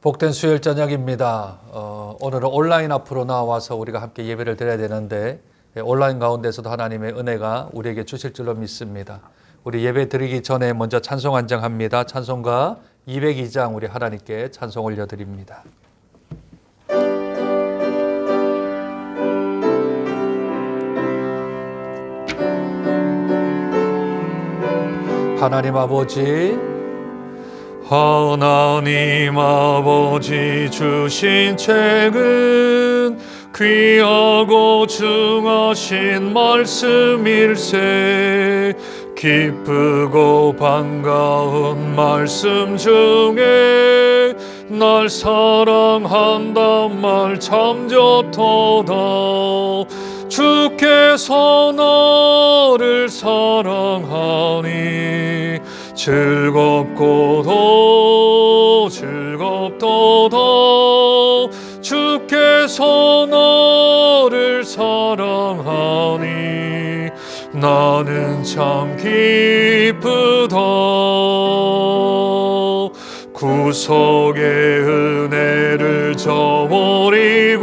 복된 수요일 저녁입니다. 오늘은 온라인 앞으로 나와서 우리가 함께 예배를 드려야 되는데 온라인 가운데서도 하나님의 은혜가 우리에게 주실 줄로 믿습니다. 우리 예배 드리기 전에 먼저 찬송 한정합니다. 찬송가 202장 우리 하나님께 찬송 올려드립니다. 하나님 아버지, 하나님 아버지 주신 책은 귀하고 중하신 말씀일세. 기쁘고 반가운 말씀 중에 날 사랑한단 말 참 좋도다. 주께서 나를 사랑하니 즐겁고도 즐겁도다. 주께서 나를 사랑하니 나는 참 기쁘다. 구속의 은혜를 저버리고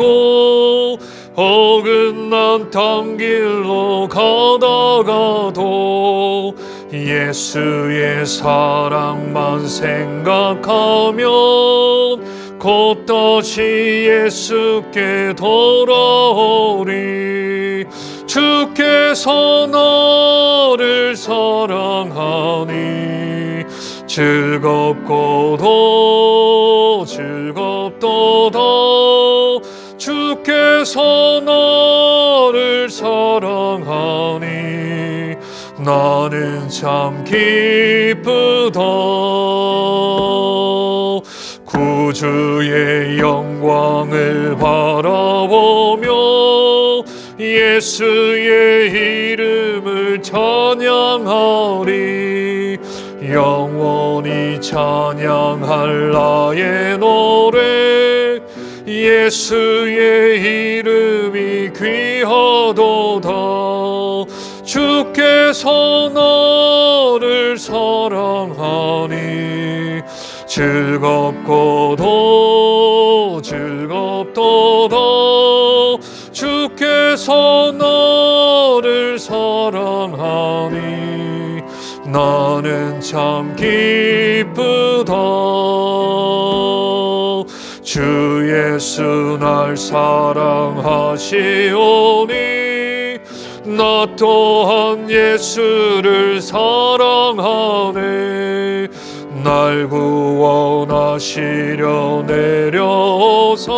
어긋난 땅 길로 가다가도 예수의 사랑만 생각하면 곧 다시 예수께 돌아오리. 주께서 나를 사랑하니 즐겁고도 즐겁도다. 주께서 나를 사랑하니 나는 참 기쁘다. 구주의 영광을 바라보며 예수의 이름을 찬양하리. 영원히 찬양할 나의 노래 예수의 이름이 귀하도다. 주께서 나를 사랑하니 즐겁고도 즐겁도다. 주께서 나를 사랑하니 나는 참 기쁘다. 주 예수 날 사랑하시오니 나 또한 예수를 사랑하네. 날 구원하시려 내려오서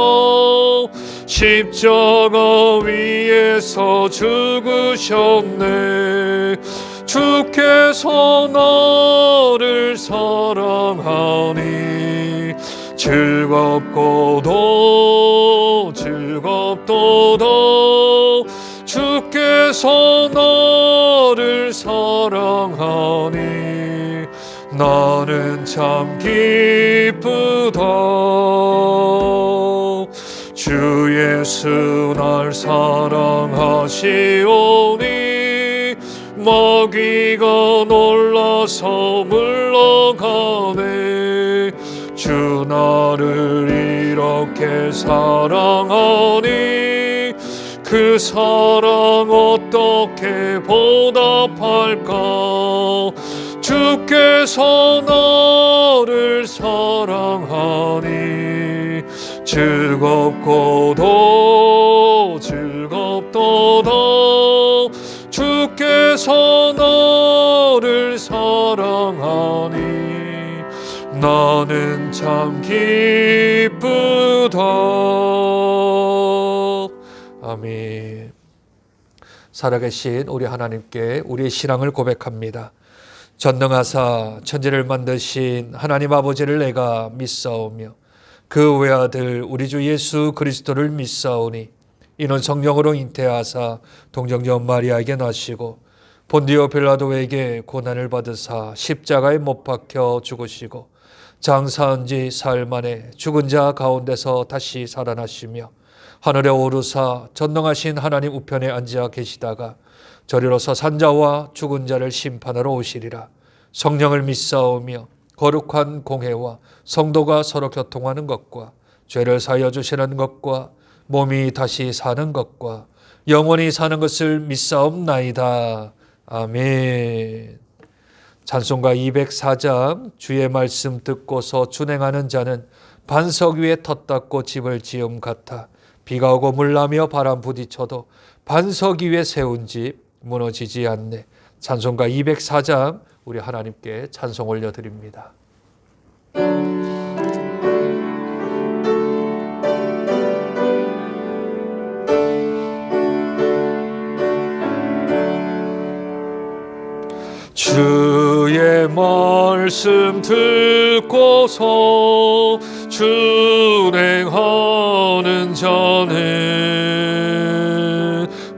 십자가 위에서 죽으셨네. 주께서 나를 사랑하니 즐겁고도 즐겁도다. 주께서 나를 사랑하니 나는 참 기쁘다. 주 예수 날 사랑하시오니 마귀가 놀라서 물러가네. 주 나를 이렇게 사랑하니 그 사랑 어떻게 보답할까. 주께서 나를 사랑하니 즐겁고도 즐겁도다. 주께서 나를 사랑하니 나는 참 기쁘다. 아멘. 살아계신 우리 하나님께 우리의 신앙을 고백합니다. 전능하사 천지를 만드신 하나님 아버지를 내가 믿사오며 그 외아들 우리 주 예수 그리스도를 믿사오니 이는 성령으로 잉태하사 동정녀 마리아에게 나시고 본디오 빌라도에게 고난을 받으사 십자가에 못 박혀 죽으시고 장사한 지 사흘 만에 죽은 자 가운데서 다시 살아나시며 하늘에 오르사 전능하신 하나님 우편에 앉아 계시다가 저리로서 산자와 죽은 자를 심판하러 오시리라. 성령을 믿사오며 거룩한 공회와 성도가 서로 교통하는 것과 죄를 사하여 주시는 것과 몸이 다시 사는 것과 영원히 사는 것을 믿사옵나이다. 아멘. 찬송가 204장 주의 말씀 듣고서 준행하는 자는 반석 위에 텄 닦고 집을 지음 같아. 비가 오고 물나며 바람 부딪혀도 반석 위에 세운 집 무너지지 않네. 찬송가 204장 우리 하나님께 찬송 올려드립니다. 주의 말씀 듣고서 준행하는 자는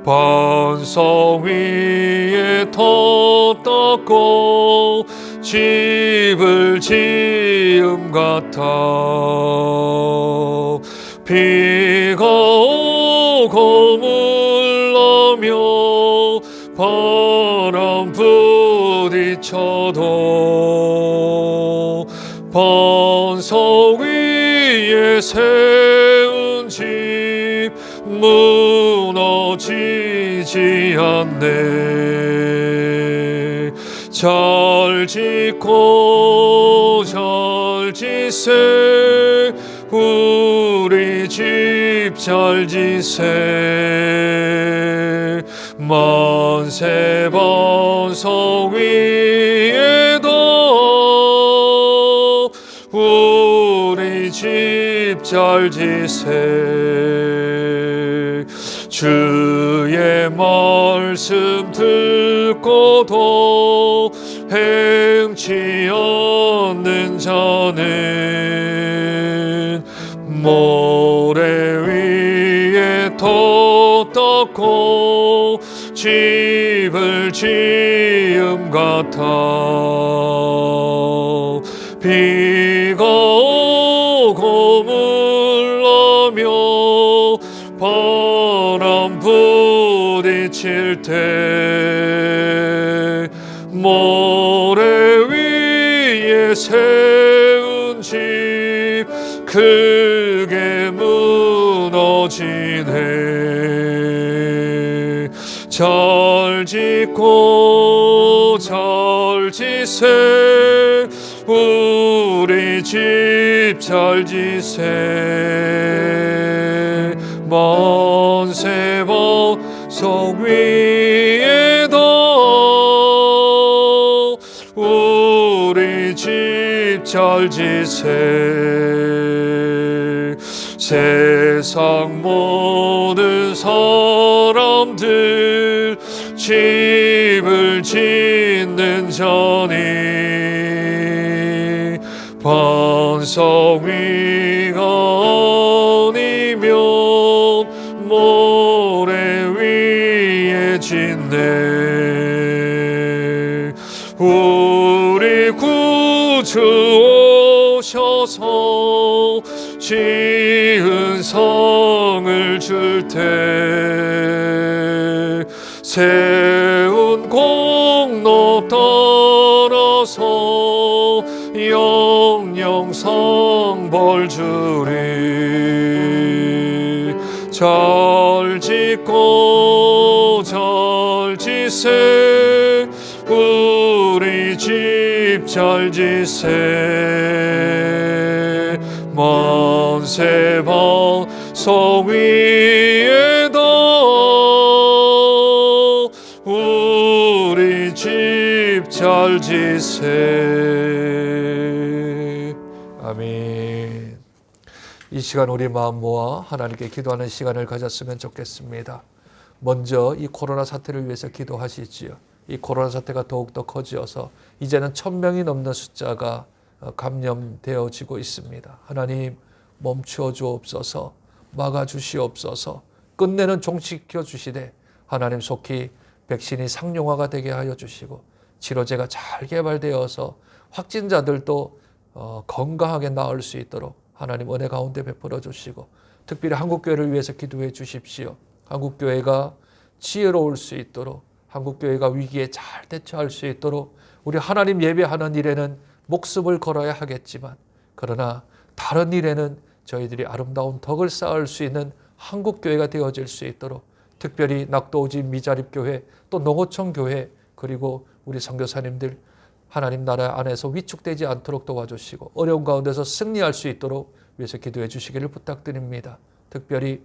반석 위에 텄 닦고 집을 지음 같아. 비가 오고 물나며 바람 부딪혀도 반석 위에 세운 집 무너지지 않네. 잘 짓고 잘 지세 우리 집 잘 지세. 만세 반석 위에도 우리 집 잘 지세. 주의 말씀 듣고도 행치 않는 자는 모래 위에 텄 닦고 집을 지음 같아. 비가 오고 물나며 바람 부딪힐 때 모래 위에 세운 집 크게 무너지네. 잘 짓고 잘 지세 우리 집 잘 지세. 만세 반석 위에도 우리 집 잘 지세. 세상 모든 사람들 집을 짓는 자니 반석 위가 아니면 모래 위에 짓네. 우리 구주 오셔서 지은 성을 줄 때 세운 공로 따라서 영영 상벌 주리. 잘 짓고 잘 지세 우리 집 잘 지세. 만세 반석 위에도 우리 집 잘 지세. 아멘. 이 시간 우리 마음 모아 하나님께 기도하는 시간을 가졌으면 좋겠습니다. 먼저 이 코로나 사태를 위해서 기도하시지요. 이 코로나 사태가 더욱더 커져서 이제는 1000명이 넘는 숫자가 감염되어지고 있습니다. 하나님 멈추어 주옵소서, 막아 주시옵소서, 끝내는 종식시켜 주시되 하나님 속히 백신이 상용화가 되게 하여 주시고 치료제가 잘 개발되어서 확진자들도 건강하게 나을 수 있도록 하나님 은혜 가운데 베풀어 주시고 특별히 한국교회를 위해서 기도해 주십시오. 한국교회가 지혜로울 수 있도록 한국교회가 위기에 잘 대처할 수 있도록 우리 하나님 예배하는 일에는 목숨을 걸어야 하겠지만 그러나 다른 일에는 저희들이 아름다운 덕을 쌓을 수 있는 한국교회가 되어질 수 있도록 특별히 낙도우지 미자립교회 또 농어촌교회 그리고 우리 선교사님들 하나님 나라 안에서 위축되지 않도록 도와주시고 어려운 가운데서 승리할 수 있도록 위해서 기도해 주시기를 부탁드립니다. 특별히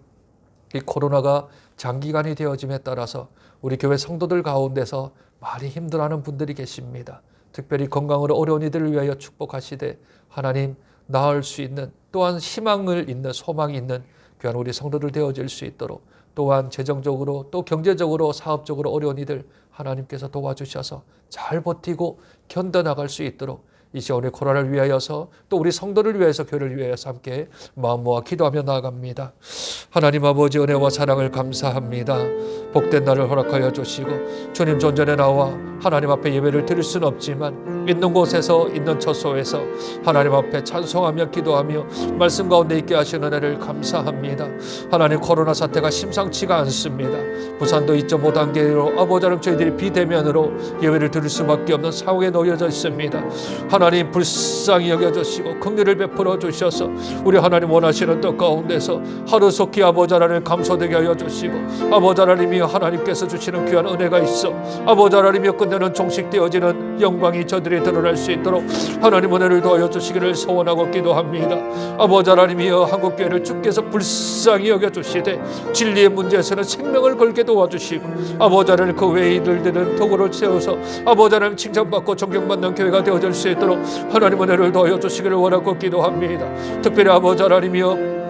이 코로나가 장기간이 되어짐에 따라서 우리 교회 성도들 가운데서 많이 힘들어하는 분들이 계십니다. 특별히 건강으로 어려운 이들을 위하여 축복하시되 하나님 나을 수 있는 또한 희망을 있는 소망이 있는 귀한 우리 성도들 되어질 수 있도록 또한 재정적으로 또 경제적으로 사업적으로 어려운 이들 하나님께서 도와주셔서 잘 버티고 견뎌나갈 수 있도록 이 시간 우리 코로나를 위하여서 또 우리 성도를 위해서 교회를 위하여서 함께 마음 모아 기도하며 나아갑니다. 하나님 아버지 은혜와 사랑을 감사합니다. 복된 날을 허락하여 주시고 주님 존전에 나와 하나님 앞에 예배를 드릴 수는 없지만 있는 곳에서 있는 처소에서 하나님 앞에 찬송하며 기도하며 말씀 가운데 있게 하시는 은혜를 감사합니다. 하나님 코로나 사태가 심상치가 않습니다. 부산도 2.5단계로 아버지 하나님 저희들이 비대면으로 예배를 드릴 수밖에 없는 상황에 놓여져 있습니다. 하나님 불쌍히 여겨주시고 긍휼을 베풀어 주셔서 우리 하나님 원하시는 뜻 가운데서 하루속히 아버지 하나님을 감소되게 하여 주시고 아버지 하나님이 하나님께서 주시는 귀한 은혜가 있어 아버지 하나님이 끝내는 종식되어지는 영광이 저들이 드러날 수 있도록 하나님 은혜를 도와여 주시기를 소원하고 기도합니다. 아버지 하나님이여 한국교회를 주께서 불쌍히 여겨주시되 진리의 문제에서는 생명을 걸게 도와주시고 아버지 하나님 그 외의 이들들은 도구를 세워서 아버지 하나님 칭찬받고 존경받는 교회가 되어질 수 있도록 하나님 은혜를 더하여 주시기를 원하고 기도합니다. 특별히 아버지 하나님이여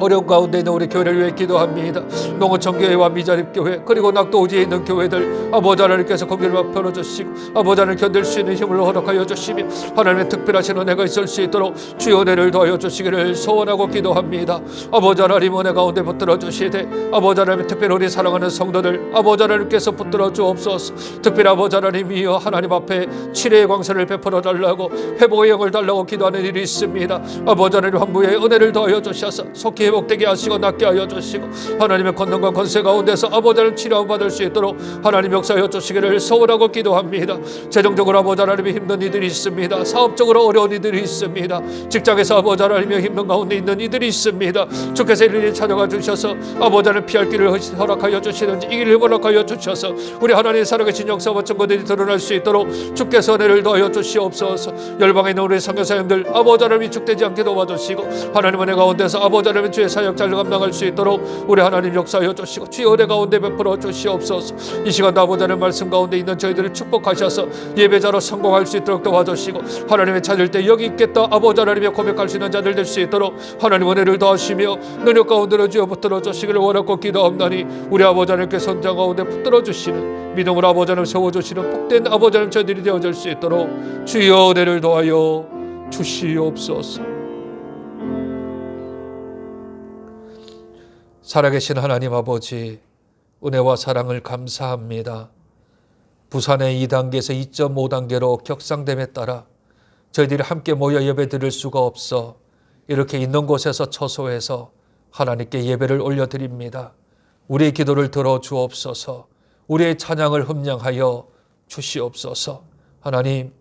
어려운 가운데 있는 우리 교회를 위해 기도합니다. 농어촌교회와 미자립교회 그리고 낙도우지에 있는 교회들 아버지 하나님께서 거기를 베풀어 주시고 아버지 하나님 견딜 수 있는 힘을 허락하여 주시며 하나님의 특별하신 은혜가 있을 수 있도록 주의 은혜를 더하여 주시기를 소원하고 기도합니다. 아버지 하나님 은혜 가운데 붙들어 주시되 아버지 하나님 특별히 우리 사랑하는 성도들 아버지 하나님께서 붙들어 주옵소서. 특별히 아버지 하나님이여 하나님 앞에 치료의 광선을 베풀어 달라고 회복의 영을 달라고 기도하는 일이 있습니다. 아버지 하나님 환부의 은혜를 더하여 주셔서 속히 회복되게 하시고 낫게 하여 주시고 하나님의 권능과 권세 가운데서 아버지 하나님 치료함 받을 수 있도록 하나님 역사하여 주시기를 소원하고 기도합니다. 재정적으로 아버지 하나님이 힘든 이들이 있습니다. 사업적으로 어려운 이들이 있습니다. 직장에서 아버지 하나님이 힘든 가운데 있는 이들이 있습니다. 주께서 일일이 찾아가 주셔서 아버지 하나님 피할 길을 허락하여 주시는지 이 길을 허락하여 주셔서 우리 하나님의 살아계신 역사와 증거들이 드러날 수 있도록 주께서 은혜를 더하여 주시옵소서. 열방에 있는 우리 선교사님들 아버지 하나님 위축되지 않게 도와주시고 하나님 은혜 가운데서 아버지 하나님 주의 사역 잘 감당할 수 있도록 우리 하나님 역사하여 주시고 주의 은혜 가운데 베풀어 주시옵소서. 이 시간도 아버지 하나님 말씀 가운데 있는 저희들을 축복하셔서 예배자로 성공할 수 있도록 도와주시고 하나님의 찾을 때 여기 있겠다 아버지 하나님의 고백할 수 있는 자들 될 수 있도록 하나님 은혜를 더하시며 능력 가운데로 주여 붙들어 주시기를 원하고 기도합나니 우리 아버지 하나님께 선장 가운데 붙들어 주시는 믿음으로 아버지 하나님 세워주시는 복된 아버지 하나님 저희들이 되어질 수 있도록 주여 은혜를 더하여 주시옵소서. 살아계신 하나님 아버지 은혜와 사랑을 감사합니다. 부산의 2단계에서 2.5단계로 격상됨에 따라 저희들이 함께 모여 예배 드릴 수가 없어 이렇게 있는 곳에서 처소해서 하나님께 예배를 올려드립니다. 우리의 기도를 들어주옵소서. 우리의 찬양을 흠량하여 주시옵소서. 하나님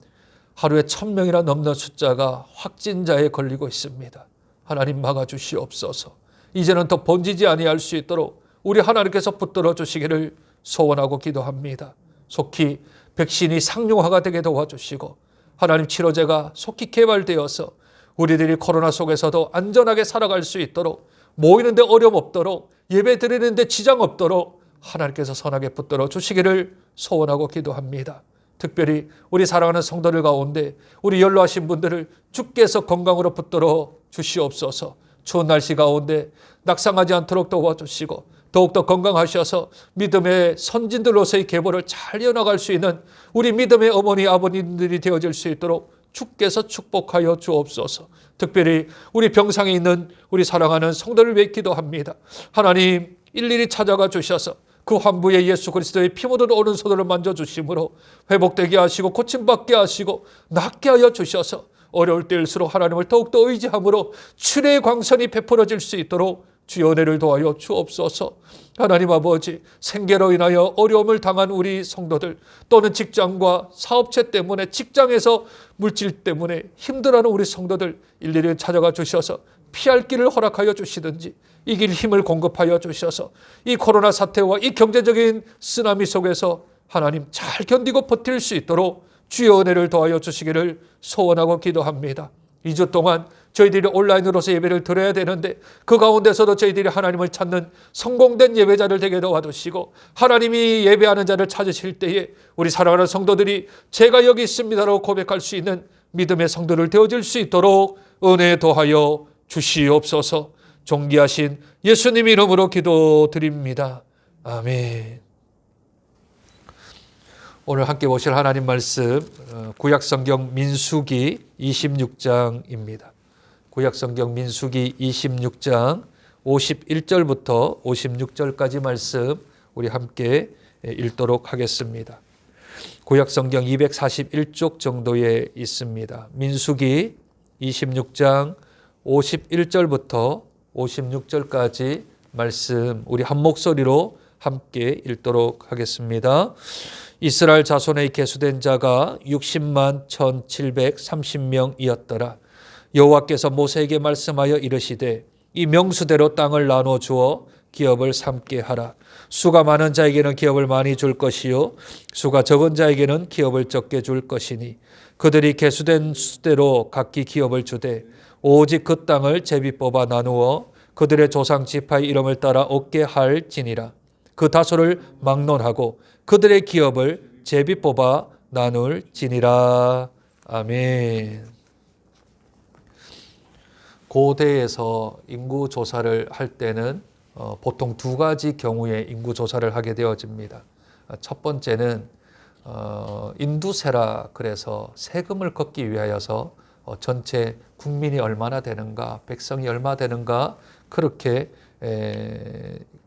하루에 1000명이나 넘는 숫자가 확진자에 걸리고 있습니다. 하나님 막아주시옵소서. 이제는 더 번지지 아니할 수 있도록 우리 하나님께서 붙들어 주시기를 소원하고 기도합니다. 속히 백신이 상용화가 되게 도와주시고 하나님 치료제가 속히 개발되어서 우리들이 코로나 속에서도 안전하게 살아갈 수 있도록 모이는데 어려움 없도록 예배 드리는데 지장 없도록 하나님께서 선하게 붙들어 주시기를 소원하고 기도합니다. 특별히 우리 사랑하는 성도들 가운데 우리 연로하신 분들을 주께서 건강으로 붙들어 주시옵소서. 추운 날씨 가운데 낙상하지 않도록 도와주시고 더욱더 건강하셔서 믿음의 선진들로서의 계보를 잘 이어나갈 수 있는 우리 믿음의 어머니 아버님들이 되어질 수 있도록 주께서 축복하여 주옵소서. 특별히 우리 병상에 있는 우리 사랑하는 성도를 위해 기도합니다. 하나님 일일이 찾아가 주셔서 그 환부의 예수 그리스도의 피 묻은 오른손으로 만져주심으로 회복되게 하시고 고침받게 하시고 낫게 하여 주셔서 어려울 때일수록 하나님을 더욱더 의지함으로 치료의 광선이 베풀어질 수 있도록 주여 은혜를 도하여 주옵소서. 하나님 아버지, 생계로 인하여 어려움을 당한 우리 성도들, 또는 직장과 사업체 때문에, 직장에서 물질 때문에 힘들어하는 우리 성도들 일일이 찾아가 주셔서 피할 길을 허락하여 주시든지 이길 힘을 공급하여 주셔서 이 코로나 사태와 이 경제적인 쓰나미 속에서 하나님 잘 견디고 버틸 수 있도록 주여 은혜를 도하여 주시기를 소원하고 기도합니다. 2주 동안 저희들이 온라인으로서 예배를 드려야 되는데 그 가운데서도 저희들이 하나님을 찾는 성공된 예배자를 되게 도와주시고, 하나님이 예배하는 자를 찾으실 때에 우리 사랑하는 성도들이 제가 여기 있습니다라고 고백할 수 있는 믿음의 성도를 되어질 수 있도록 은혜 도하여 주시옵소서. 존귀하신 예수님 이름으로 기도드립니다. 아멘. 오늘 함께 보실 하나님 말씀 구약성경 민수기 26장입니다. 구약성경 민수기 26장 51절부터 56절까지 말씀 우리 함께 읽도록 하겠습니다. 구약성경 241쪽 정도에 있습니다. 민수기 26장 51절부터 56절까지 말씀 우리 한 목소리로 함께 읽도록 하겠습니다. 이스라엘 자손의 계수된 자가 60만 1730명이었더라. 여호와께서 모세에게 말씀하여 이르시되 이 명수대로 땅을 나눠 주어 기업을 삼게 하라. 수가 많은 자에게는 기업을 많이 줄 것이요 수가 적은 자에게는 기업을 적게 줄 것이니 그들이 계수된 수대로 각기 기업을 주되 오직 그 땅을 제비 뽑아 나누어 그들의 조상 지파의 이름을 따라 얻게 할지니라. 그 다소를 막론하고 그들의 기업을 제비 뽑아 나눌지니라. 아멘. 고대에서 인구 조사를 할 때는 보통 두 가지 경우에 인구 조사를 하게 되어집니다. 첫 번째는 인두세라, 그래서 세금을 걷기 위하여서 전체 국민이 얼마나 되는가, 백성이 얼마 되는가, 그렇게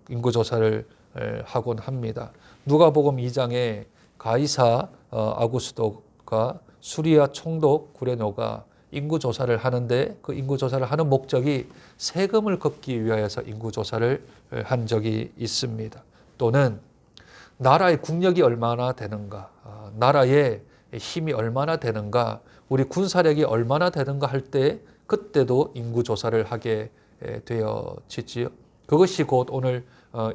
인구 조사를 하곤 합니다. 누가복음 2장에 가이사 아구스도가 수리아 총독 구레노가 인구조사를 하는데 그 인구조사를 하는 목적이 세금을 걷기 위하여서 인구조사를 한 적이 있습니다. 또는 나라의 국력이 얼마나 되는가, 나라의 힘이 얼마나 되는가, 우리 군사력이 얼마나 되는가 할 때 그때도 인구조사를 하게 되어지지요. 그것이 곧 오늘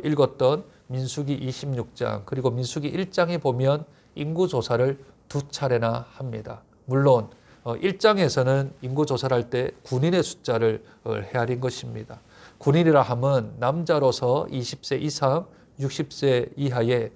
읽었던 민수기 26장 그리고 민수기 1장에 보면 인구조사를 두 차례나 합니다. 물론 1장에서는 인구조사를 할 때 군인의 숫자를 헤아린 것입니다. 군인이라 함은 남자로서 20세 이상 60세 이하의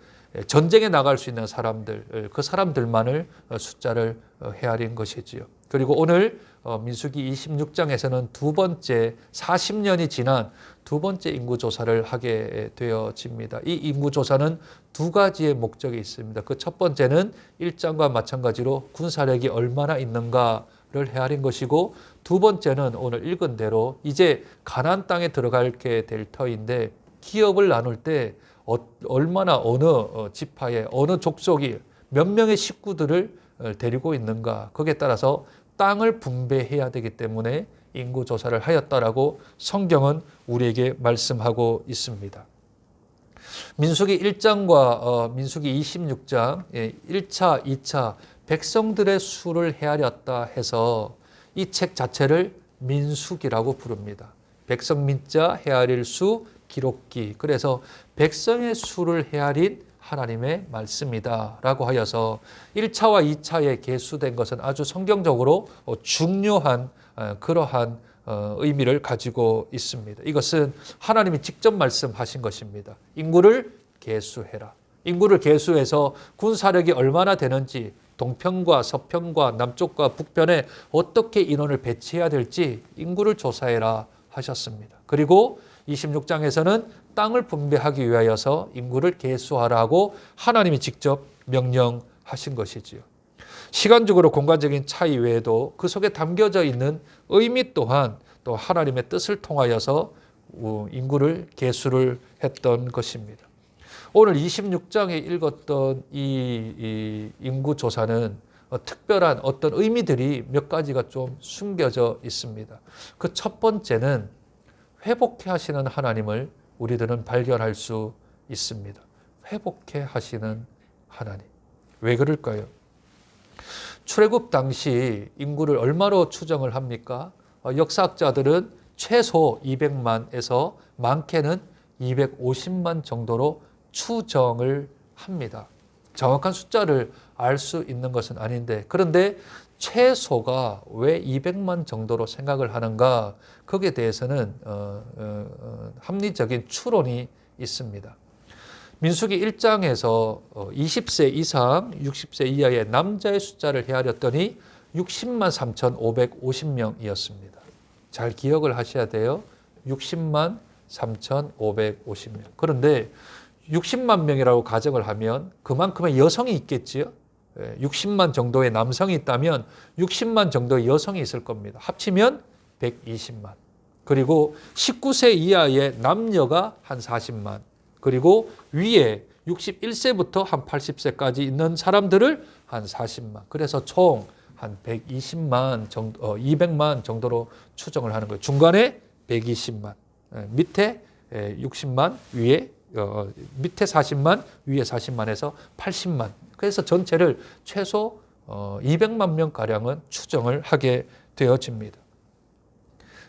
전쟁에 나갈 수 있는 사람들, 그 사람들만을 숫자를 헤아린 것이지요. 그리고 오늘 민수기 26장에서는 두 번째 40년이 지난 두 번째 인구조사를 하게 되어집니다. 이 인구조사는 두 가지의 목적이 있습니다. 그 첫 번째는 1장과 마찬가지로 군사력이 얼마나 있는가를 헤아린 것이고, 두 번째는 오늘 읽은 대로 이제 가나안 땅에 들어가게 될 터인데 기업을 나눌 때 얼마나 어느 지파에 어느 족속이 몇 명의 식구들을 데리고 있는가, 거기에 따라서 땅을 분배해야 되기 때문에 인구조사를 하였다라고 성경은 우리에게 말씀하고 있습니다. 민수기 1장과 민수기 26장 1차, 2차 백성들의 수를 헤아렸다 해서 이 책 자체를 민수기라고 부릅니다. 백성 민자 헤아릴 수 기록기, 그래서 백성의 수를 헤아린 하나님의 말씀이다 라고 하여서 1차와 2차에 계수된 것은 아주 성경적으로 중요한 그러한 의미를 가지고 있습니다. 이것은 하나님이 직접 말씀하신 것입니다. 인구를 계수해라. 인구를 계수해서 군사력이 얼마나 되는지, 동편과 서편과 남쪽과 북편에 어떻게 인원을 배치해야 될지 인구를 조사해라 하셨습니다. 그리고 26장에서는 땅을 분배하기 위하여서 인구를 계수하라고 하나님이 직접 명령하신 것이지요. 시간적으로 공간적인 차이 외에도 그 속에 담겨져 있는 의미 또한 또 하나님의 뜻을 통하여서 인구를 계수를 했던 것입니다. 오늘 26장에 읽었던 이 인구조사는 특별한 어떤 의미들이 몇 가지가 좀 숨겨져 있습니다. 그 첫 번째는 회복해 하시는 하나님을 우리들은 발견할 수 있습니다. 회복해 하시는 하나님. 왜 그럴까요? 출애굽 당시 인구를 얼마로 추정을 합니까? 역사학자들은 최소 200만에서 많게는 250만 정도로 추정을 합니다. 정확한 숫자를 알 수 있는 것은 아닌데, 그런데 최소가 왜 200만 정도로 생각을 하는가? 거기에 대해서는 합리적인 추론이 있습니다. 민수기 1장에서 20세 이상 60세 이하의 남자의 숫자를 헤아렸더니 60만 3,550명이었습니다. 잘 기억을 하셔야 돼요. 60만 3,550명. 그런데 60만 명이라고 가정을 하면 그만큼의 여성이 있겠지요. 60만 정도의 남성이 있다면 60만 정도의 여성이 있을 겁니다. 합치면 120만. 그리고 19세 이하의 남녀가 한 40만. 그리고 위에 61세부터 한 80세까지 있는 사람들을 한 40만. 그래서 총 한 120만 정도, 200만 정도로 추정을 하는 거예요. 중간에 120만, 밑에 60만, 위에 밑에 40만, 위에 40만에서 80만. 그래서 전체를 최소 200만 명가량은 추정을 하게 되어집니다.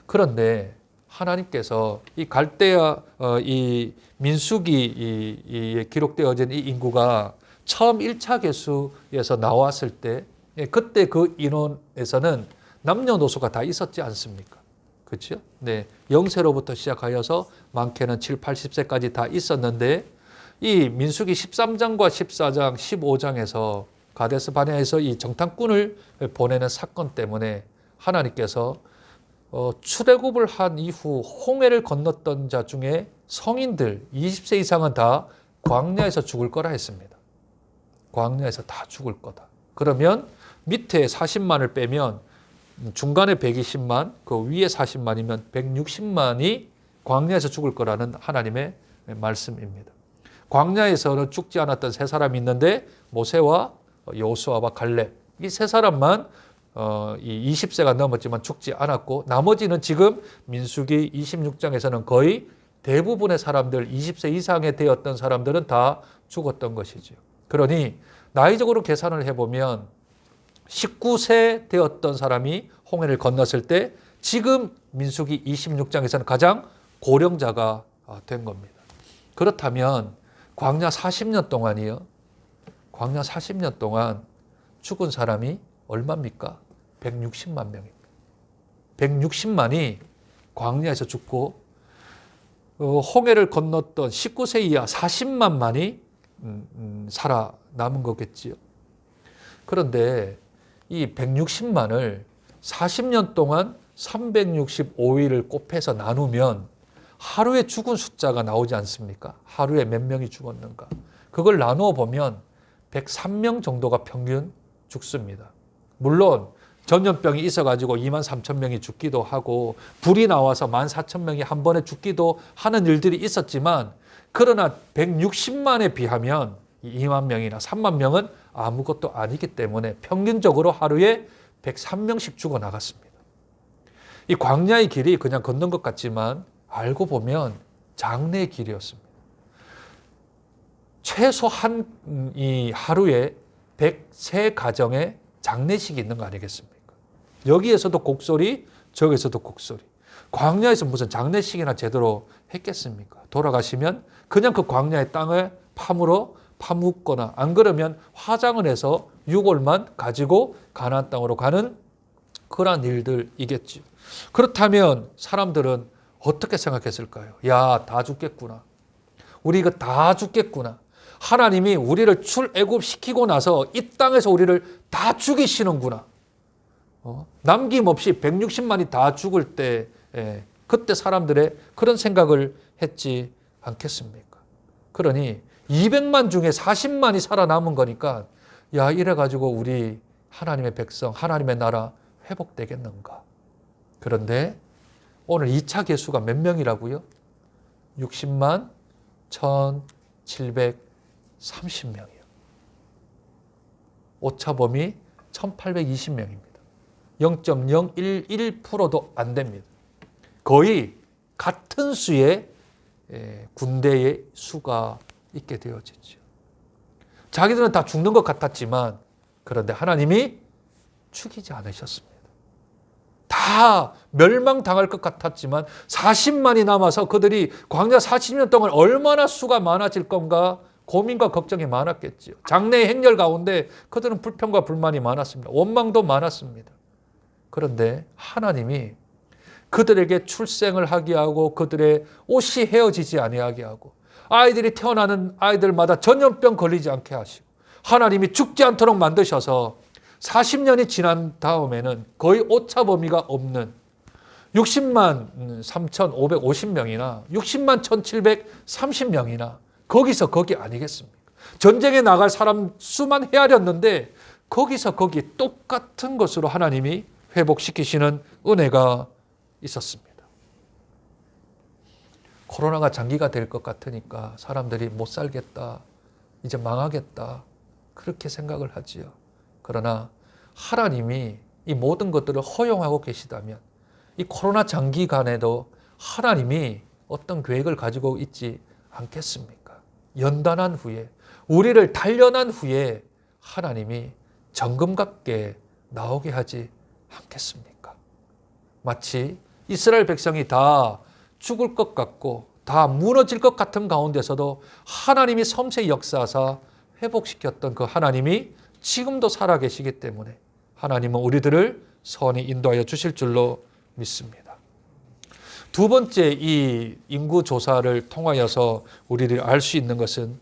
그런데 하나님께서 이 갈대아 이 민수기에 기록되어진 이 인구가 처음 1차 계수에서 나왔을 때 그때 그 인원에서는 남녀노소가 다 있었지 않습니까? 그렇죠? 네, 0세로부터 시작하여서 많게는 7, 80세까지 다 있었는데 이 민수기 13장과 14장, 15장에서 가데스 바네아에서 이 정탐꾼을 보내는 사건 때문에 하나님께서 출애굽을 한 이후 홍해를 건넜던 자 중에 성인들 20세 이상은 다 광야에서 죽을 거라 했습니다. 광야에서 다 죽을 거다. 그러면 밑에 40만을 빼면 중간에 120만, 그 위에 40만이면 160만이 광야에서 죽을 거라는 하나님의 말씀입니다. 광야에서는 죽지 않았던 세 사람이 있는데 모세와 여호수아와 갈렙, 이 세 사람만 이 20세가 넘었지만 죽지 않았고 나머지는 지금 민수기 26장에서는 거의 대부분의 사람들 20세 이상에 되었던 사람들은 다 죽었던 것이죠. 그러니 나이적으로 계산을 해보면 19세 되었던 사람이 홍해를 건넜을 때 지금 민수기 26장에서는 가장 고령자가 된 겁니다. 그렇다면 광야 40년 동안이요. 광야 40년 동안 죽은 사람이 얼마입니까? 160만 명입니다. 160만이 광야에서 죽고 홍해를 건넜던 19세 이하 40만만이 살아남은 거겠지요. 그런데 이 160만을 40년 동안 365일을 곱해서 나누면 하루에 죽은 숫자가 나오지 않습니까? 하루에 몇 명이 죽었는가? 그걸 나누어 보면 103명 정도가 평균 죽습니다. 물론 전염병이 있어가지고 2만 3천 명이 죽기도 하고 불이 나와서 1만 4천 명이 한 번에 죽기도 하는 일들이 있었지만 그러나 160만에 비하면 2만 명이나 3만 명은 아무것도 아니기 때문에 평균적으로 하루에 103명씩 죽어나갔습니다. 이 광야의 길이 그냥 걷는 것 같지만 알고 보면 장래의 길이었습니다. 최소 이 하루에 103가정의 장례식이 있는 거 아니겠습니까? 여기에서도 곡소리, 저기에서도 곡소리. 광야에서 무슨 장례식이나 제대로 했겠습니까? 돌아가시면 그냥 그 광야의 땅을 파묻거나 안 그러면 화장을 해서 유골만 가지고 가나안 땅으로 가는 그런 일들이겠죠. 그렇다면 사람들은 어떻게 생각했을까요? 야, 다 죽겠구나. 우리 이거 다 죽겠구나. 하나님이 우리를 출애굽시키고 나서 이 땅에서 우리를 다 죽이시는구나. 남김없이 160만이 다 죽을 때 그때 사람들의 그런 생각을 했지 않겠습니까? 그러니 200만 중에 40만이 살아남은 거니까 야, 이래가지고 우리 하나님의 백성, 하나님의 나라 회복되겠는가? 그런데 오늘 2차 개수가 몇 명이라고요? 60만 1,730명이요. 오차범위 1,820명입니다. 0.011%도 안 됩니다. 거의 같은 수의 군대의 수가 있게 되어지죠. 자기들은 다 죽는 것 같았지만 그런데 하나님이 죽이지 않으셨습니다. 다 멸망당할 것 같았지만 40만이 남아서 그들이 광야 40년 동안 얼마나 수가 많아질 건가 고민과 걱정이 많았겠지요. 장래의 행렬 가운데 그들은 불평과 불만이 많았습니다. 원망도 많았습니다. 그런데 하나님이 그들에게 출생을 하게 하고 그들의 옷이 헤어지지 아니하게 하고 아이들이 태어나는 아이들마다 전염병 걸리지 않게 하시고 하나님이 죽지 않도록 만드셔서 40년이 지난 다음에는 거의 오차 범위가 없는 60만 3,550명이나 60만 1,730명이나 거기서 거기 아니겠습니까? 전쟁에 나갈 사람 수만 헤아렸는데 거기서 거기 똑같은 것으로 하나님이 회복시키시는 은혜가 있었습니다. 코로나가 장기가 될 것 같으니까 사람들이 못 살겠다, 이제 망하겠다 그렇게 생각을 하지요. 그러나 하나님이 이 모든 것들을 허용하고 계시다면 이 코로나 장기간에도 하나님이 어떤 계획을 가지고 있지 않겠습니까? 연단한 후에 우리를 단련한 후에 하나님이 정금같게 나오게 하지 않겠습니까? 마치 이스라엘 백성이 다 죽을 것 같고 다 무너질 것 같은 가운데서도 하나님이 섬세히 역사하사 회복시켰던 그 하나님이 지금도 살아계시기 때문에 하나님은 우리들을 선히 인도하여 주실 줄로 믿습니다. 두 번째 이 인구 조사를 통하여서 우리들이 알 수 있는 것은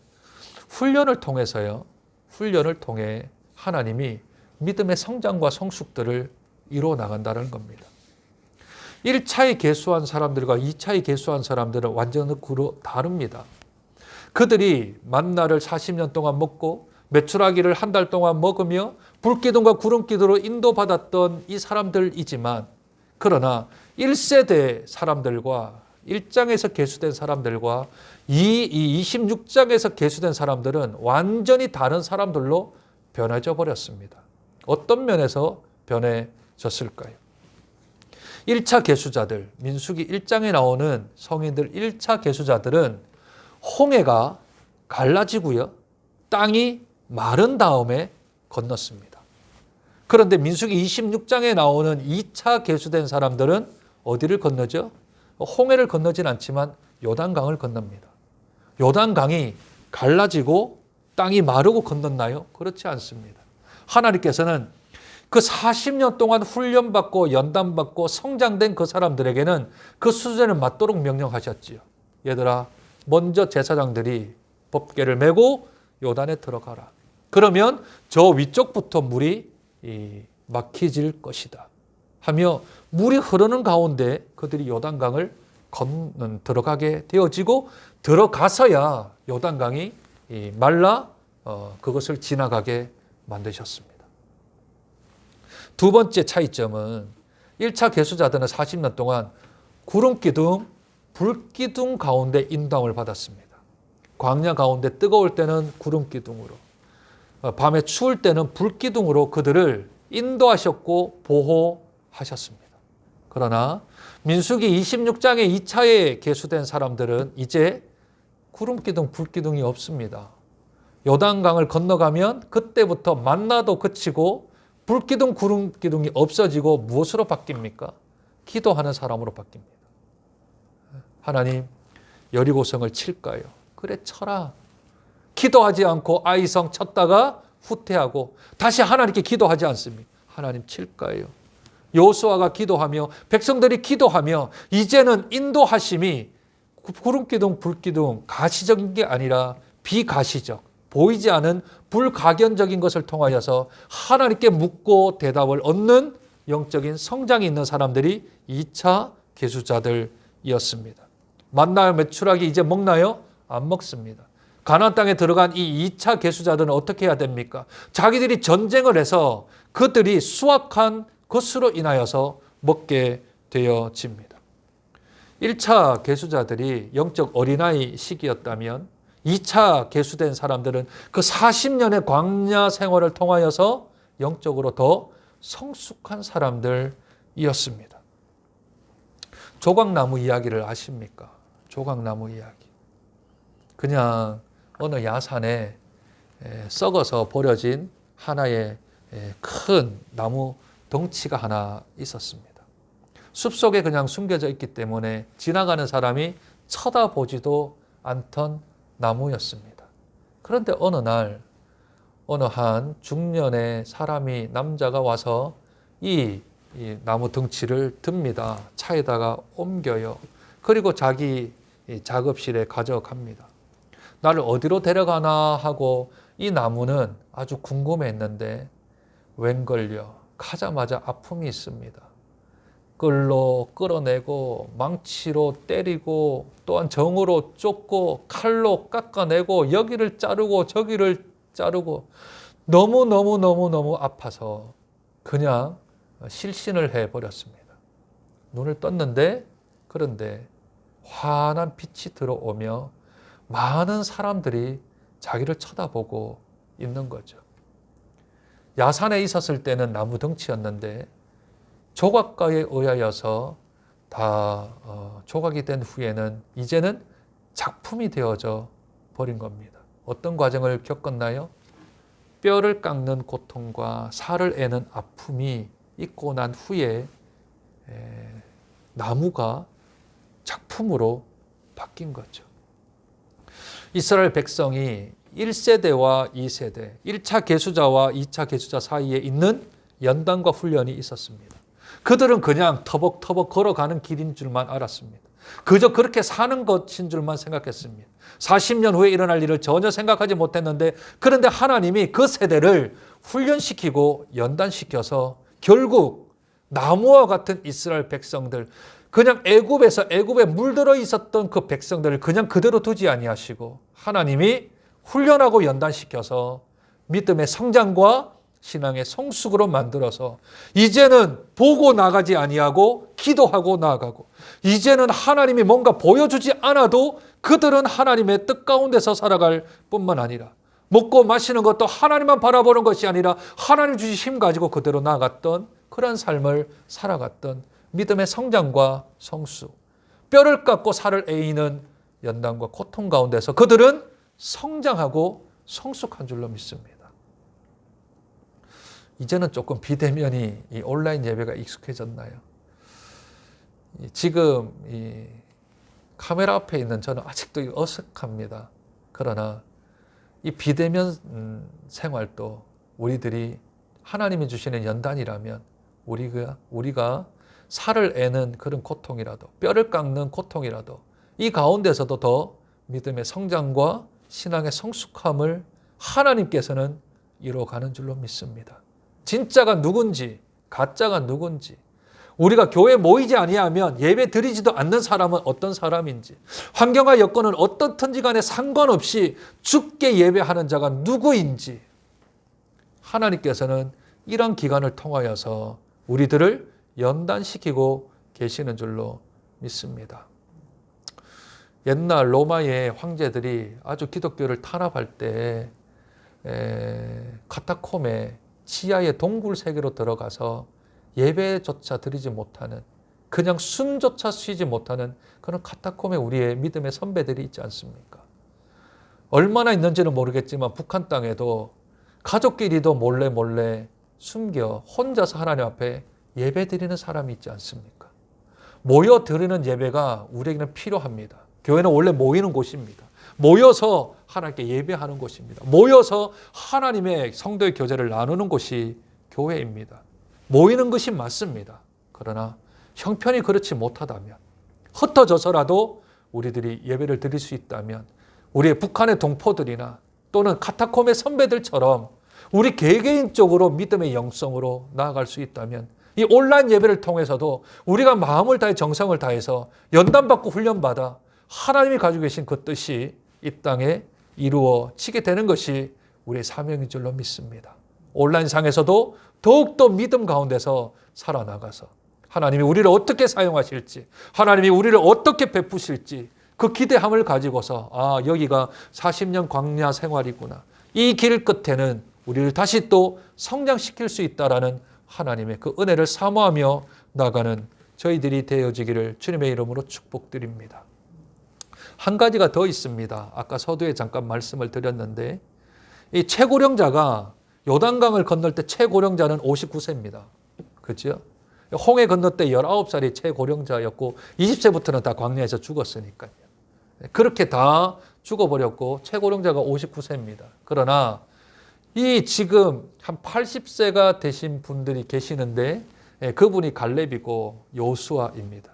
훈련을 통해서요. 훈련을 통해 하나님이 믿음의 성장과 성숙들을 이루어 나간다는 겁니다. 1차에 계수한 사람들과 2차에 계수한 사람들은 완전히 다릅니다. 그들이 만나를 40년 동안 먹고 메추라기를 한 달 동안 먹으며 불기둥과 구름기둥으로 인도받았던 이 사람들이지만 그러나 1세대 사람들과 1장에서 계수된 사람들과 이 26장에서 계수된 사람들은 완전히 다른 사람들로 변해져 버렸습니다. 어떤 면에서 변해졌을까요? 1차 계수자들, 민수기 1장에 나오는 성인들 1차 계수자들은 홍해가 갈라지고요. 땅이 마른 다음에 건넜습니다. 그런데 민수기 26장에 나오는 2차 계수된 사람들은 어디를 건너죠? 홍해를 건너진 않지만 요단강을 건넙니다. 요단강이 갈라지고 땅이 마르고 건넜나요? 그렇지 않습니다. 하나님께서는 그 40년 동안 훈련받고 연단받고 성장된 그 사람들에게는 그 수준에 맞도록 명령하셨지요. 얘들아, 먼저 제사장들이 법궤를 메고 요단에 들어가라. 그러면 저 위쪽부터 물이 막혀질 것이다. 하며 물이 흐르는 가운데 그들이 요단강을 들어가게 되어지고 들어가서야 요단강이 말라 그것을 지나가게 만드셨습니다. 두 번째 차이점은 1차 계수자들은 40년 동안 구름기둥, 불기둥 가운데 인도함을 받았습니다. 광야 가운데 뜨거울 때는 구름기둥으로, 밤에 추울 때는 불기둥으로 그들을 인도하셨고 보호하셨습니다. 그러나 민수기 26장의 2차에 계수된 사람들은 이제 구름기둥, 불기둥이 없습니다. 요단강을 건너가면 그때부터 만나도 그치고 불기둥, 구름기둥이 없어지고 무엇으로 바뀝니까? 기도하는 사람으로 바뀝니다. 하나님, 여리고성을 칠까요? 그래, 쳐라. 기도하지 않고 아이성 쳤다가 후퇴하고 다시 하나님께 기도하지 않습니다. 하나님 칠까요? 여호수아가 기도하며 백성들이 기도하며 이제는 인도하심이 구름기둥, 불기둥 가시적인 게 아니라 비가시적, 보이지 않은 불가견적인 것을 통하여서 하나님께 묻고 대답을 얻는 영적인 성장이 있는 사람들이 2차 계수자들이었습니다. 만나요? 메추라기 이제 먹나요? 안 먹습니다. 가나안 땅에 들어간 이 2차 계수자들은 어떻게 해야 됩니까? 자기들이 전쟁을 해서 그들이 수확한 것으로 인하여서 먹게 되어집니다. 1차 계수자들이 영적 어린아이 시기였다면 2차 계수된 사람들은 그 40년의 광야 생활을 통하여서 영적으로 더 성숙한 사람들이었습니다. 조각나무 이야기를 아십니까? 조각나무 이야기. 그냥 어느 야산에 썩어서 버려진 하나의 큰 나무 덩치가 하나 있었습니다. 숲속에 그냥 숨겨져 있기 때문에 지나가는 사람이 쳐다보지도 않던 나무였습니다. 그런데 어느 날 어느 한 중년의 사람이 남자가 와서 이 나무 덩치를 듭니다. 차에다가 옮겨요. 그리고 자기 작업실에 가져갑니다. 나를 어디로 데려가나 하고 이 나무는 아주 궁금했는데 웬걸요. 가자마자 아픔이 있습니다. 끌로 끌어내고 망치로 때리고 또한 정으로 쫓고 칼로 깎아내고 여기를 자르고 저기를 자르고 너무 아파서 그냥 실신을 해버렸습니다. 눈을 떴는데 그런데 환한 빛이 들어오며 많은 사람들이 자기를 쳐다보고 있는 거죠. 야산에 있었을 때는 나무 덩치였는데 조각가에 의하여서 다 조각이 된 후에는 이제는 작품이 되어져 버린 겁니다. 어떤 과정을 겪었나요? 뼈를 깎는 고통과 살을 애는 아픔이 있고 난 후에 나무가 작품으로 바뀐 거죠. 이스라엘 백성이 1세대와 2세대, 1차 계수자와 2차 계수자 사이에 있는 연단과 훈련이 있었습니다. 그들은 그냥 터벅터벅 걸어가는 길인 줄만 알았습니다. 그저 그렇게 사는 것인 줄만 생각했습니다. 40년 후에 일어날 일을 전혀 생각하지 못했는데 그런데 하나님이 그 세대를 훈련시키고 연단시켜서 결국 나무와 같은 이스라엘 백성들, 그냥 애굽에 물들어 있었던 그 백성들을 그냥 그대로 두지 아니하시고 하나님이 훈련하고 연단시켜서 믿음의 성장과 신앙의 성숙으로 만들어서 이제는 보고 나가지 아니하고 기도하고 나아가고 이제는 하나님이 뭔가 보여주지 않아도 그들은 하나님의 뜻 가운데서 살아갈 뿐만 아니라 먹고 마시는 것도 하나님만 바라보는 것이 아니라 하나님 주신 힘 가지고 그대로 나아갔던 그런 삶을 살아갔던 믿음의 성장과 성숙, 뼈를 깎고 살을 에이는 연단과 고통 가운데서 그들은 성장하고 성숙한 줄로 믿습니다. 이제는 조금 비대면이 이 온라인 예배가 익숙해졌나요? 지금 이 카메라 앞에 있는 저는 아직도 어색합니다. 그러나 이 비대면 생활도 우리들이 하나님이 주시는 연단이라면 우리가 살을 애는 그런 고통이라도 뼈를 깎는 고통이라도 이 가운데서도 더 믿음의 성장과 신앙의 성숙함을 하나님께서는 이루어가는 줄로 믿습니다. 진짜가 누군지 가짜가 누군지 우리가 교회에 모이지 아니하면 예배 드리지도 않는 사람은 어떤 사람인지 환경과 여건은 어떻든지 간에 상관없이 주께 예배하는 자가 누구인지 하나님께서는 이런 기간을 통하여서 우리들을 연단시키고 계시는 줄로 믿습니다. 옛날 로마의 황제들이 아주 기독교를 탄압할 때 카타콤에 지하의 동굴 세계로 들어가서 예배조차 드리지 못하는 그냥 숨조차 쉬지 못하는 그런 카타콤에 우리의 믿음의 선배들이 있지 않습니까? 얼마나 있는지는 모르겠지만 북한 땅에도 가족끼리도 몰래 숨겨 혼자서 하나님 앞에 예배 드리는 사람이 있지 않습니까? 모여 드리는 예배가 우리에게는 필요합니다. 교회는 원래 모이는 곳입니다. 모여서 하나님께 예배하는 곳입니다. 모여서 하나님의 성도의 교제를 나누는 곳이 교회입니다. 모이는 것이 맞습니다. 그러나 형편이 그렇지 못하다면 흩어져서라도 우리들이 예배를 드릴 수 있다면 우리의 북한의 동포들이나 또는 카타콤의 선배들처럼 우리 개개인적으로 믿음의 영성으로 나아갈 수 있다면 이 온라인 예배를 통해서도 우리가 마음을 다해 정성을 다해서 연단받고 훈련받아 하나님이 가지고 계신 그 뜻이 이 땅에 이루어지게 되는 것이 우리의 사명인 줄로 믿습니다. 온라인상에서도 더욱더 믿음 가운데서 살아나가서 하나님이 우리를 어떻게 사용하실지 하나님이 우리를 어떻게 베푸실지 그 기대함을 가지고서 여기가 40년 광야 생활이구나. 이 길 끝에는 우리를 다시 또 성장시킬 수 있다라는 하나님의 그 은혜를 사모하며 나가는 저희들이 되어지기를 주님의 이름으로 축복드립니다. 한 가지가 더 있습니다. 아까 서두에 잠깐 말씀을 드렸는데 이 최고령자가 요단강을 건널 때 최고령자는 59세입니다. 그렇죠? 홍해 건널 때 19살이 최고령자였고 20세부터는 다 광야에서 죽었으니까요. 그렇게 다 죽어버렸고 최고령자가 59세입니다. 그러나 이 지금 한 80세가 되신 분들이 계시는데 그분이 갈렙이고 여호수아입니다.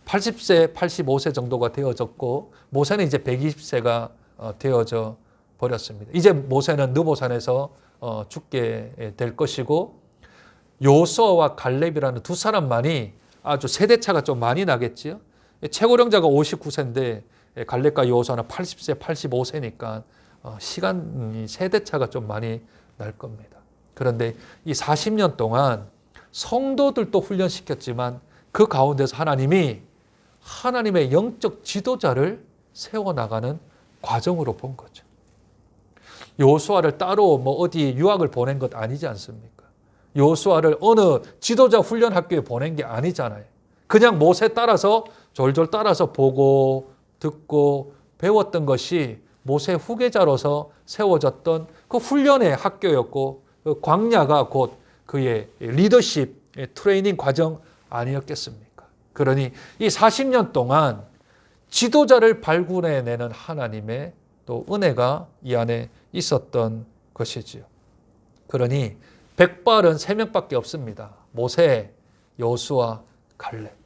80세, 85세 정도가 되어졌고 모세는 이제 120세가 되어져 버렸습니다. 이제 모세는 느보산에서 죽게 될 것이고 여호수아와 갈렙이라는 두 사람만이 아주 세대차가 좀 많이 나겠지요. 최고령자가 59세인데 갈렙과 여호수아는 80세, 85세니까 시간이 세대차가 좀 많이 날 겁니다. 그런데 이 40년 동안 성도들도 훈련시켰지만 그 가운데서 하나님이 하나님의 영적 지도자를 세워나가는 과정으로 본 거죠. 여호수아를 따로 어디 유학을 보낸 것 아니지 않습니까? 여호수아를 어느 지도자 훈련 학교에 보낸 게 아니잖아요. 그냥 모세 따라서 졸졸 따라서 보고 듣고 배웠던 것이 모세 후계자로서 세워졌던 그 훈련의 학교였고 그 광야가 곧 그의 리더십 트레이닝 과정 아니었겠습니까? 그러니 이 40년 동안 지도자를 발굴해내는 하나님의 또 은혜가 이 안에 있었던 것이지요. 그러니 백발은 3명밖에 없습니다. 모세, 여호수아, 갈렙.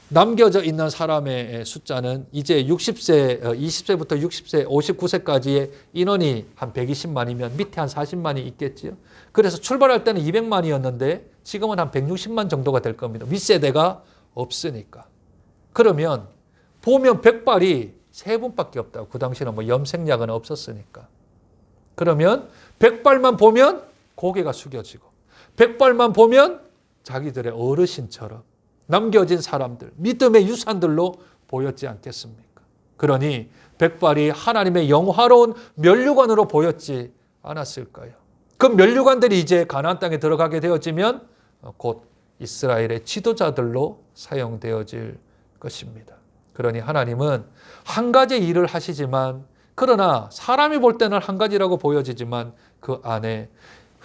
남겨져 있는 사람의 숫자는 이제 60세, 20세부터 60세, 59세까지의 인원이 한 120만이면 밑에 한 40만이 있겠지요. 그래서 출발할 때는 200만이었는데 지금은 한 160만 정도가 될 겁니다. 윗세대가 없으니까. 그러면 보면 백발이 3분밖에 없다고. 그 당시에는 염색약은 없었으니까. 그러면 백발만 보면 고개가 숙여지고 백발만 보면 자기들의 어르신처럼 남겨진 사람들, 믿음의 유산들로 보였지 않겠습니까? 그러니 백발이 하나님의 영화로운 면류관으로 보였지 않았을까요? 그 면류관들이 이제 가나안 땅에 들어가게 되어지면 곧 이스라엘의 지도자들로 사용되어질 것입니다. 그러니 하나님은 한 가지 일을 하시지만 그러나 사람이 볼 때는 한 가지라고 보여지지만 그 안에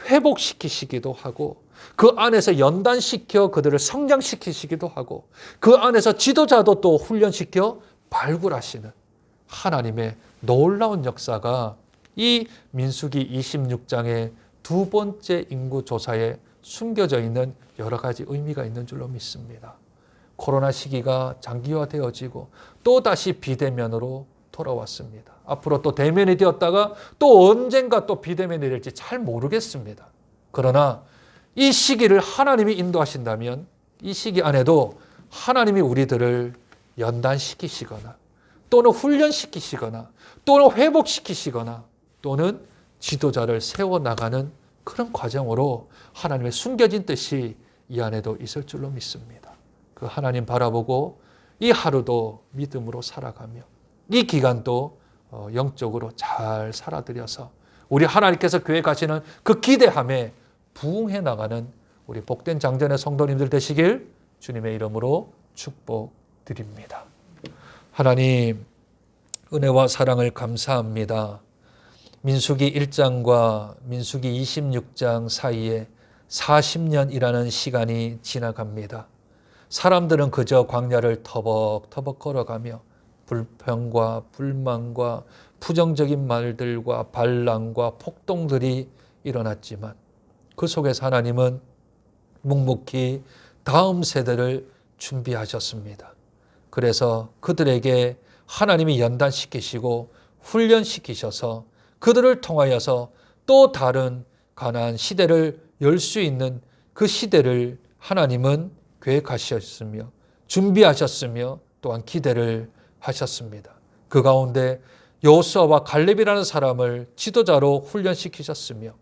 회복시키시기도 하고 그 안에서 연단시켜 그들을 성장시키시기도 하고 그 안에서 지도자도 또 훈련시켜 발굴하시는 하나님의 놀라운 역사가 이 민수기 26장의 두 번째 인구조사에 숨겨져 있는 여러 가지 의미가 있는 줄로 믿습니다. 코로나 시기가 장기화되어지고 또다시 비대면으로 돌아왔습니다. 앞으로 또 대면이 되었다가 또 언젠가 또 비대면이 될지 잘 모르겠습니다. 그러나 이 시기를 하나님이 인도하신다면 이 시기 안에도 하나님이 우리들을 연단시키시거나 또는 훈련시키시거나 또는 회복시키시거나 또는 지도자를 세워나가는 그런 과정으로 하나님의 숨겨진 뜻이 이 안에도 있을 줄로 믿습니다. 그 하나님 바라보고 이 하루도 믿음으로 살아가며 이 기간도 영적으로 잘 살아들여서 우리 하나님께서 교회 가시는 그 기대함에 부응해 나가는 우리 복된 장전의 성도님들 되시길 주님의 이름으로 축복드립니다. 하나님 은혜와 사랑을 감사합니다. 민수기 1장과 민수기 26장 사이에 40년이라는 시간이 지나갑니다. 사람들은 그저 광야를 터벅터벅 걸어가며 불평과 불만과 부정적인 말들과 반란과 폭동들이 일어났지만 그 속에서 하나님은 묵묵히 다음 세대를 준비하셨습니다. 그래서 그들에게 하나님이 연단시키시고 훈련시키셔서 그들을 통하여서 또 다른 가나안 시대를 열 수 있는 그 시대를 하나님은 계획하셨으며 준비하셨으며 또한 기대를 하셨습니다. 그 가운데 여호수아와 갈렙이라는 사람을 지도자로 훈련시키셨으며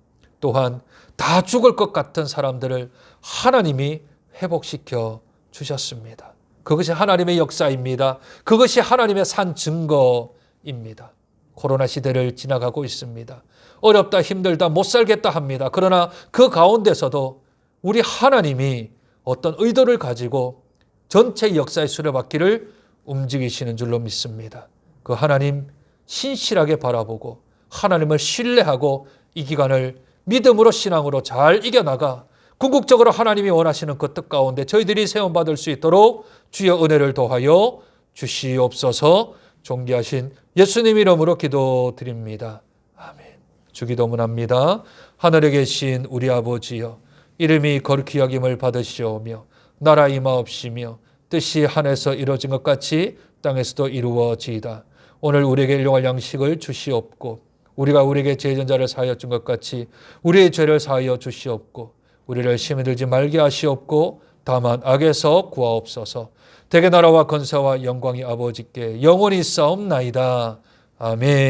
또한 다 죽을 것 같은 사람들을 하나님이 회복시켜 주셨습니다. 그것이 하나님의 역사입니다. 그것이 하나님의 산 증거입니다. 코로나 시대를 지나가고 있습니다. 어렵다 힘들다 못 살겠다 합니다. 그러나 그 가운데서도 우리 하나님이 어떤 의도를 가지고 전체 역사의 수레바퀴를 움직이시는 줄로 믿습니다. 그 하나님 신실하게 바라보고 하나님을 신뢰하고 이 기간을 믿음으로 신앙으로 잘 이겨나가 궁극적으로 하나님이 원하시는 그 뜻 가운데 저희들이 세움받을 수 있도록 주여 은혜를 더하여 주시옵소서. 존귀하신 예수님 이름으로 기도드립니다. 아멘. 주기도문합니다. 하늘에 계신 우리 아버지여, 이름이 거룩히 여김을 받으시오며 나라 임하옵시며 뜻이 하늘에서 이루어진 것 같이 땅에서도 이루어지이다. 오늘 우리에게 일용할 양식을 주시옵고 우리가 우리에게 죄진 자를 사하여 준 것 같이 우리의 죄를 사하여 주시옵고 우리를 시험에 들지 말게 하시옵고 다만 악에서 구하옵소서. 대개 나라와 권세와 영광이 아버지께 영원히 있사옵나이다. 아멘.